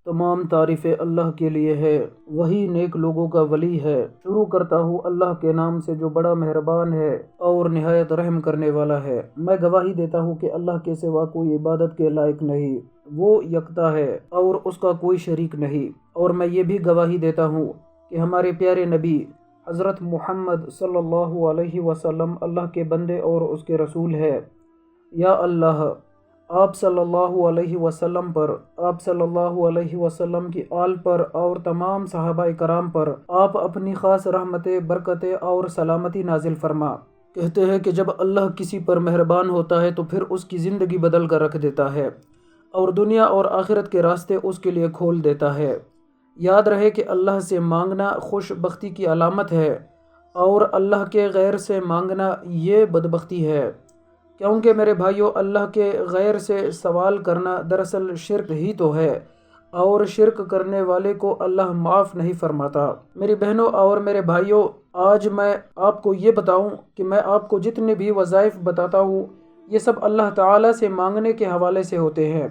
تمام تعریفیں اللہ کے لیے ہے، وہی نیک لوگوں کا ولی ہے۔ شروع کرتا ہوں اللہ کے نام سے جو بڑا مہربان ہے اور نہایت رحم کرنے والا ہے۔ میں گواہی دیتا ہوں کہ اللہ کے سوا کوئی عبادت کے لائق نہیں، وہ یکتا ہے اور اس کا کوئی شریک نہیں۔ اور میں یہ بھی گواہی دیتا ہوں کہ ہمارے پیارے نبی حضرت محمد صلی اللہ علیہ وسلم اللہ کے بندے اور اس کے رسول ہے۔ یا اللہ، آپ صلی اللہ علیہ وسلم پر، آپ صلی اللہ علیہ وسلم کی آل پر اور تمام صحابہ کرام پر آپ اپنی خاص رحمتیں، برکتیں اور سلامتی نازل فرما۔ کہتے ہیں کہ جب اللہ کسی پر مہربان ہوتا ہے تو پھر اس کی زندگی بدل کر رکھ دیتا ہے اور دنیا اور آخرت کے راستے اس کے لیے کھول دیتا ہے۔ یاد رہے کہ اللہ سے مانگنا خوش بختی کی علامت ہے اور اللہ کے غیر سے مانگنا یہ بدبختی ہے، کیونکہ میرے بھائیوں، اللہ کے غیر سے سوال کرنا دراصل شرک ہی تو ہے، اور شرک کرنے والے کو اللہ معاف نہیں فرماتا۔ میری بہنوں اور میرے بھائیوں، آج میں آپ کو یہ بتاؤں کہ میں آپ کو جتنے بھی وظائف بتاتا ہوں یہ سب اللہ تعالیٰ سے مانگنے کے حوالے سے ہوتے ہیں۔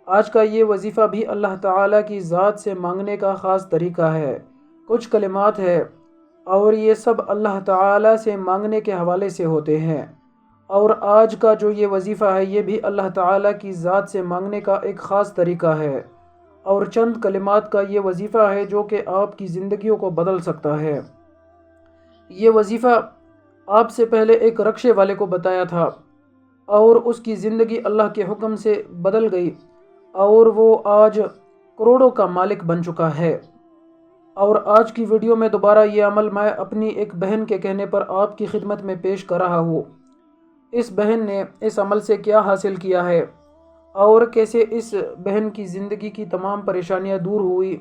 آج کا یہ وظیفہ بھی اللہ تعالیٰ کی ذات سے مانگنے کا خاص طریقہ ہے، کچھ کلمات ہے، اور یہ سب اللہ تعالیٰ سے مانگنے کے حوالے سے ہوتے ہیں۔ اور آج کا جو یہ وظیفہ ہے یہ بھی اللہ تعالیٰ کی ذات سے مانگنے کا ایک خاص طریقہ ہے، اور چند کلمات کا یہ وظیفہ ہے جو کہ آپ کی زندگیوں کو بدل سکتا ہے۔ یہ وظیفہ آپ سے پہلے ایک رکشے والے کو بتایا تھا اور اس کی زندگی اللہ کے حکم سے بدل گئی اور وہ آج کروڑوں کا مالک بن چکا ہے۔ اور آج کی ویڈیو میں دوبارہ یہ عمل میں اپنی ایک بہن کے کہنے پر آپ کی خدمت میں پیش کر رہا ہوں۔ اس بہن نے اس عمل سے کیا حاصل کیا ہے اور کیسے اس بہن کی زندگی کی تمام پریشانیاں دور ہوئی،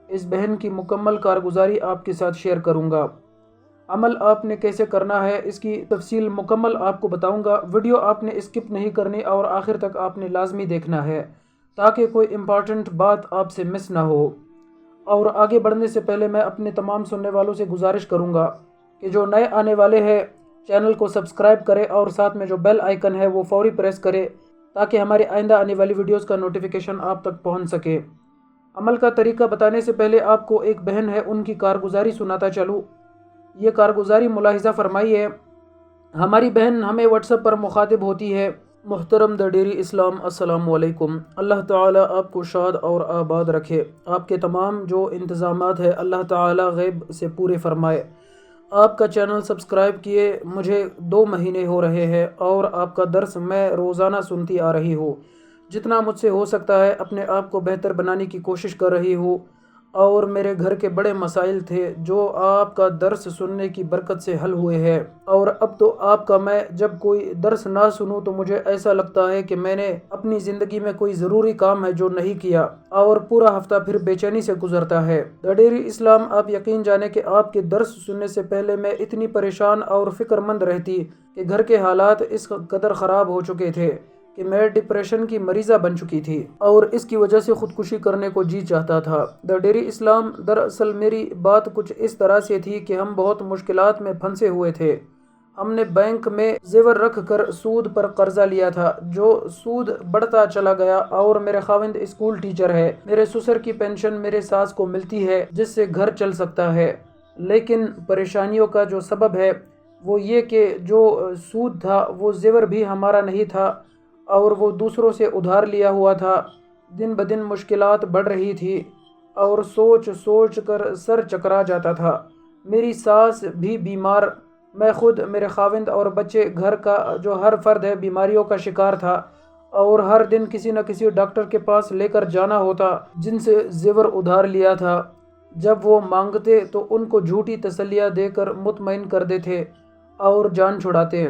اس بہن کی مکمل کارگزاری آپ کے ساتھ شیئر کروں گا۔ عمل آپ نے کیسے کرنا ہے اس کی تفصیل مکمل آپ کو بتاؤں گا۔ ویڈیو آپ نے اسکپ نہیں کرنی اور آخر تک آپ نے لازمی دیکھنا ہے تاکہ کوئی امپورٹنٹ بات آپ سے مس نہ ہو۔ اور آگے بڑھنے سے پہلے میں اپنے تمام سننے والوں سے گزارش کروں گا کہ جو نئے آنے والے ہیں چینل کو سبسکرائب کرے اور ساتھ میں جو بیل آئیکن ہے وہ فوری پریس کرے تاکہ ہماری آئندہ آنے والی ویڈیوز کا نوٹیفیکیشن آپ تک پہنچ سکے۔ عمل کا طریقہ بتانے سے پہلے آپ کو ایک بہن ہے ان کی کارگزاری سناتا چلوں۔ یہ کارگزاری ملاحظہ فرمائیے۔ ہماری بہن ہمیں واٹس ایپ پر مخاطب ہوتی ہے: محترم دا ڈیری اسلام، السلام علیکم۔ اللہ تعالیٰ آپ کو شاد اور آباد رکھے، آپ کے تمام جو انتظامات ہیں اللہ تعالیٰ غیب سے پورے فرمائے۔ آپ کا چینل سبسکرائب کیے مجھے 2 مہینے ہو رہے ہیں اور آپ کا درس میں روزانہ سنتی آ رہی ہوں۔ جتنا مجھ سے ہو سکتا ہے اپنے آپ کو بہتر بنانے کی کوشش کر رہی ہوں، اور میرے گھر کے بڑے مسائل تھے جو آپ کا درس سننے کی برکت سے حل ہوئے ہیں، اور اب تو آپ کا میں جب کوئی درس نہ سنوں تو مجھے ایسا لگتا ہے کہ میں نے اپنی زندگی میں کوئی ضروری کام ہے جو نہیں کیا، اور پورا ہفتہ پھر بے چینی سے گزرتا ہے۔ دا ڈیری اسلام، آپ یقین جانیں کہ آپ کے درس سننے سے پہلے میں اتنی پریشان اور فکر مند رہتی کہ گھر کے حالات اس قدر خراب ہو چکے تھے کہ میں ڈپریشن کی مریضہ بن چکی تھی اور اس کی وجہ سے خودکشی کرنے کو جی چاہتا تھا۔ دا ڈیری اسلام، دراصل میری بات کچھ اس طرح سے تھی کہ ہم بہت مشکلات میں پھنسے ہوئے تھے۔ ہم نے بینک میں زیور رکھ کر سود پر قرضہ لیا تھا، جو سود بڑھتا چلا گیا، اور میرے خاوند اسکول ٹیچر ہے، میرے سسر کی پینشن میرے ساس کو ملتی ہے جس سے گھر چل سکتا ہے، لیکن پریشانیوں کا جو سبب ہے وہ یہ کہ جو سود تھا وہ زیور بھی ہمارا نہیں تھا اور وہ دوسروں سے ادھار لیا ہوا تھا۔ دن بدن مشکلات بڑھ رہی تھی اور سوچ سوچ کر سر چکرا جاتا تھا۔ میری ساس بھی بیمار، میں خود، میرے خاوند اور بچے، گھر کا جو ہر فرد ہے بیماریوں کا شکار تھا، اور ہر دن کسی نہ کسی ڈاکٹر کے پاس لے کر جانا ہوتا جن سے زیور ادھار لیا تھا۔ جب وہ مانگتے تو ان کو جھوٹی تسلیاں دے کر مطمئن کر دیتے اور جان چھڑاتے۔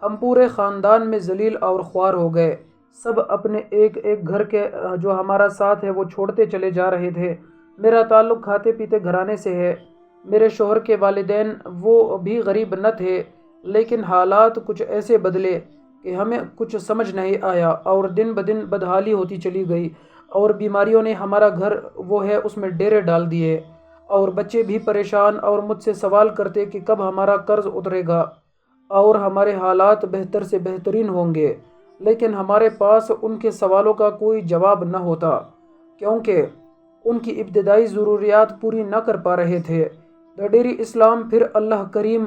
ہم پورے خاندان میں ذلیل اور خوار ہو گئے، سب اپنے ایک ایک گھر کے جو ہمارا ساتھ ہے وہ چھوڑتے چلے جا رہے تھے۔ میرا تعلق کھاتے پیتے گھرانے سے ہے، میرے شوہر کے والدین وہ بھی غریب نہ تھے، لیکن حالات کچھ ایسے بدلے کہ ہمیں کچھ سمجھ نہیں آیا، اور دن بدن بدحالی ہوتی چلی گئی، اور بیماریوں نے ہمارا گھر وہ ہے اس میں ڈیرے ڈال دیے، اور بچے بھی پریشان اور مجھ سے سوال کرتے کہ کب ہمارا قرض اترے گا اور ہمارے حالات بہتر سے بہترین ہوں گے، لیکن ہمارے پاس ان کے سوالوں کا کوئی جواب نہ ہوتا، کیونکہ ان کی ابتدائی ضروریات پوری نہ کر پا رہے تھے۔ ڈیری اسلام پھر اللہ کریم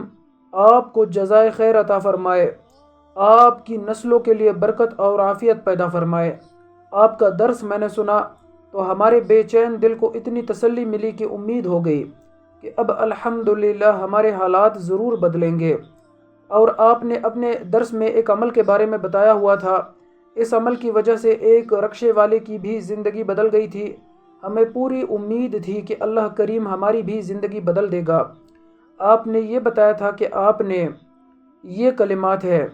آپ کو جزائے خیر عطا فرمائے، آپ کی نسلوں کے لیے برکت اور عافیت پیدا فرمائے۔ آپ کا درس میں نے سنا تو ہمارے بے چین دل کو اتنی تسلی ملی کہ امید ہو گئی کہ اب الحمدللہ ہمارے حالات ضرور بدلیں گے۔ اور آپ نے اپنے درس میں ایک عمل کے بارے میں بتایا ہوا تھا، اس عمل کی وجہ سے ایک رکشے والے کی بھی زندگی بدل گئی تھی۔ ہمیں پوری امید تھی کہ اللہ کریم ہماری بھی زندگی بدل دے گا۔ آپ نے یہ بتایا تھا کہ آپ نے یہ کلمات ہے،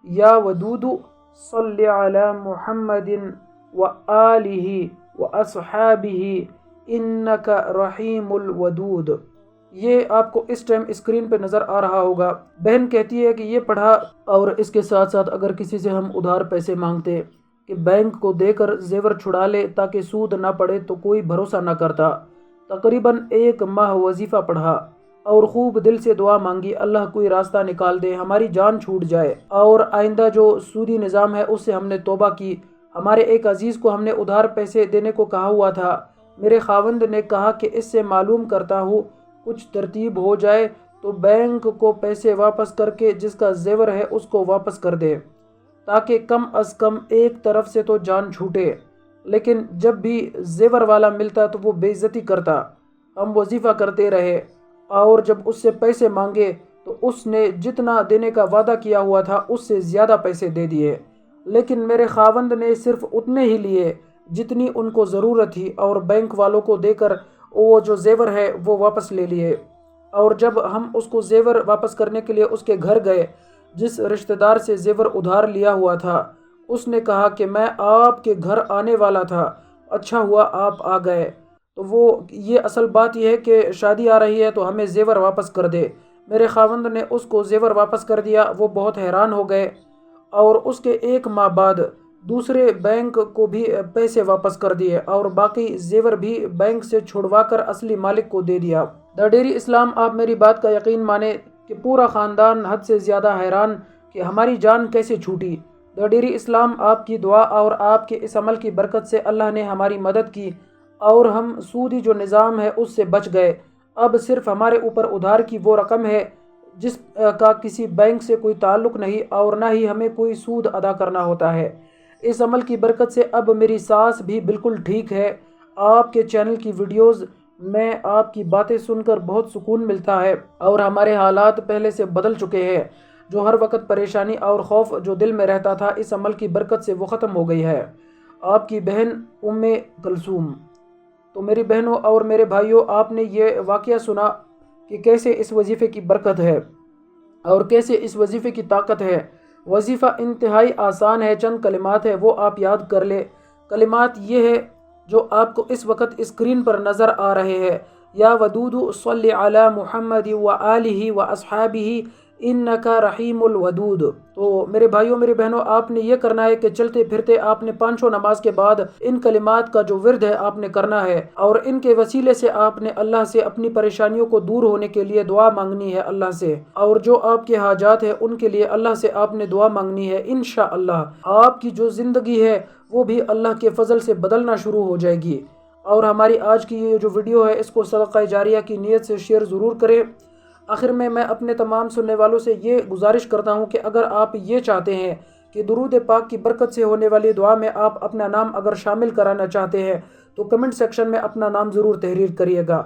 یا ودود صلی علی محمد و آلہ و اصحابہ انک رحیم الودود۔ یہ آپ کو اس ٹائم اسکرین پہ نظر آ رہا ہوگا۔ بہن کہتی ہے کہ یہ پڑھا، اور اس کے ساتھ ساتھ اگر کسی سے ہم ادھار پیسے مانگتے کہ بینک کو دے کر زیور چھڑا لے تاکہ سود نہ پڑے تو کوئی بھروسہ نہ کرتا۔ تقریباً 1 ماہ وظیفہ پڑھا اور خوب دل سے دعا مانگی، اللہ کوئی راستہ نکال دے، ہماری جان چھوٹ جائے، اور آئندہ جو سودی نظام ہے اس سے ہم نے توبہ کی۔ ہمارے ایک عزیز کو ہم نے ادھار پیسے دینے کو کہا ہوا تھا، میرے خاوند نے کہا کہ اس سے معلوم کرتا ہوں، کچھ ترتیب ہو جائے تو بینک کو پیسے واپس کر کے جس کا زیور ہے اس کو واپس کر دے، تاکہ کم از کم ایک طرف سے تو جان چھوٹے۔ لیکن جب بھی زیور والا ملتا تو وہ بے عزتی کرتا۔ ہم وظیفہ کرتے رہے، اور جب اس سے پیسے مانگے تو اس نے جتنا دینے کا وعدہ کیا ہوا تھا اس سے زیادہ پیسے دے دیے، لیکن میرے خاوند نے صرف اتنے ہی لیے جتنی ان کو ضرورت تھی، اور بینک والوں کو دے کر وہ جو زیور ہے وہ واپس لے لیے۔ اور جب ہم اس کو زیور واپس کرنے کے لیے اس کے گھر گئے، جس رشتہ دار سے زیور ادھار لیا ہوا تھا، اس نے کہا کہ میں آپ کے گھر آنے والا تھا، اچھا ہوا آپ آ گئے۔ تو وہ یہ اصل بات یہ ہے کہ شادی آ رہی ہے تو ہمیں زیور واپس کر دے۔ میرے خاوند نے اس کو زیور واپس کر دیا، وہ بہت حیران ہو گئے، اور اس کے 1 ماہ بعد دوسرے بینک کو بھی پیسے واپس کر دیے، اور باقی زیور بھی بینک سے چھڑوا کر اصلی مالک کو دے دیا۔ ڈیری اسلام، آپ میری بات کا یقین مانیں کہ پورا خاندان حد سے زیادہ حیران کہ ہماری جان کیسے چھوٹی۔ ڈیری اسلام، آپ کی دعا اور آپ کے اس عمل کی برکت سے اللہ نے ہماری مدد کی، اور ہم سودی جو نظام ہے اس سے بچ گئے۔ اب صرف ہمارے اوپر ادھار کی وہ رقم ہے جس کا کسی بینک سے کوئی تعلق نہیں، اور نہ ہی ہمیں کوئی سود ادا کرنا ہوتا ہے۔ اس عمل کی برکت سے اب میری سانس بھی بالکل ٹھیک ہے۔ آپ کے چینل کی ویڈیوز میں آپ کی باتیں سن کر بہت سکون ملتا ہے، اور ہمارے حالات پہلے سے بدل چکے ہیں۔ جو ہر وقت پریشانی اور خوف جو دل میں رہتا تھا، اس عمل کی برکت سے وہ ختم ہو گئی ہے۔ آپ کی بہن ام کلثوم۔ تو میری بہنوں اور میرے بھائیوں، آپ نے یہ واقعہ سنا کہ کیسے اس وظیفے کی برکت ہے اور کیسے اس وظیفے کی طاقت ہے۔ وظیفہ انتہائی آسان ہے، چند کلمات ہے وہ آپ یاد کر لے۔ کلمات یہ ہے جو آپ کو اس وقت اسکرین پر نظر آ رہے ہیں، یا ودود صلی علی محمد و آلہ و اصحابہ انک رحیم الودود۔ تو میرے بھائیوں میری بہنوں، آپ نے یہ کرنا ہے کہ چلتے پھرتے آپ نے 5 نماز کے بعد ان کلمات کا جو ورد ہے آپ نے کرنا ہے، اور ان کے وسیلے سے آپ نے اللہ سے اپنی پریشانیوں کو دور ہونے کے لیے دعا مانگنی ہے اللہ سے، اور جو آپ کے حاجات ہیں ان کے لیے اللہ سے آپ نے دعا مانگنی ہے۔ انشاءاللہ آپ کی جو زندگی ہے وہ بھی اللہ کے فضل سے بدلنا شروع ہو جائے گی۔ اور ہماری آج کی یہ جو ویڈیو ہے اس کو صدقہ جاریہ کی نیت سے شیئر ضرور کریں۔ آخر میں اپنے تمام سننے والوں سے یہ گزارش کرتا ہوں کہ اگر آپ یہ چاہتے ہیں کہ درود پاک کی برکت سے ہونے والی دعا میں آپ اپنا نام اگر شامل کرانا چاہتے ہیں تو کمنٹ سیکشن میں اپنا نام ضرور تحریر کریے گا۔